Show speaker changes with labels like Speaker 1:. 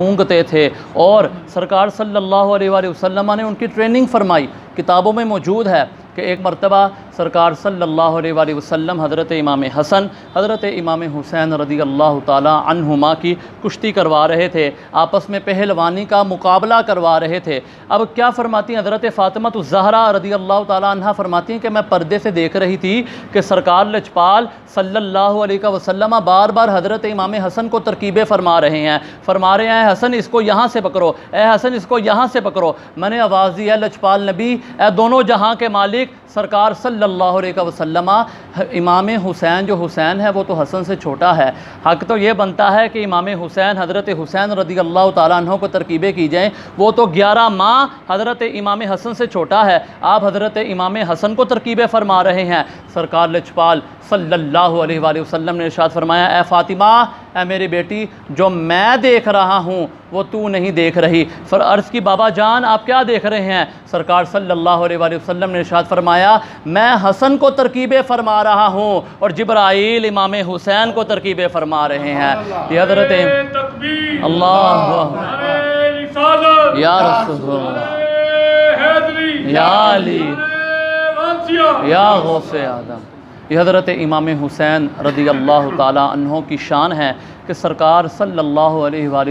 Speaker 1: اونگتے تھے، اور سرکار صلی اللہ علیہ وآلہ وسلم نے ان کی ٹریننگ فرمائی۔ کتابوں میں موجود ہے کہ ایک مرتبہ سرکار صلی اللہ علیہ وآلہ وسلم حضرت امام حسن، حضرت امام حسین رضی اللہ تعالی عنہما کی کشتی کروا رہے تھے، آپس میں پہلوانی کا مقابلہ کروا رہے تھے۔ اب کیا فرماتی ہیں حضرت فاطمہ الزہرا رضی اللہ تعالی عنہ، فرماتی ہیں کہ میں پردے سے دیکھ رہی تھی کہ سرکار لجپال صلی اللہ علیہ وسلم بار بار حضرت امام حسن کو ترکیبیں فرما رہے ہیں، اے حسن اس کو یہاں سے پکڑو، اے حسن اس کو یہاں سے پکڑو۔ میں نے آواز دی، اے لجپال نبی، اے دونوں جہاں کے مالک سرکار صلی اللہ علیہ وسلم، امام حسین جو حسین ہے وہ تو حسن سے چھوٹا ہے، حق تو یہ بنتا ہے کہ امام حسین حضرت حسین رضی اللہ تعالیٰ عنہ کو ترکیبیں کی جائیں، وہ تو 11 ماہ حضرت امام حسن سے چھوٹا ہے، آپ حضرت امام حسن کو ترکیبیں فرما رہے ہیں۔ سرکار لجپال صلی اللہ علیہ وآلہ وسلم نے ارشاد فرمایا، اے فاطمہ، اے میری بیٹی، جو میں دیکھ رہا ہوں وہ تو نہیں دیکھ رہی۔ عرض کی بابا جان آپ کیا دیکھ رہے ہیں؟ سرکار صلی اللہ علیہ وآلہ وسلم نے ارشاد فرمایا، میں حسن کو ترکیبیں فرما رہا ہوں اور جبرائیل امام حسین کو ترکیبیں فرما رہے ہیں۔ یہ حضرت اللہ یا رسول اللہ یا علی یا غوث آدم، یہ حضرت امام حسین رضی اللہ تعالی عنہ کی شان ہے کہ سرکار صلی اللہ علیہ وآلہ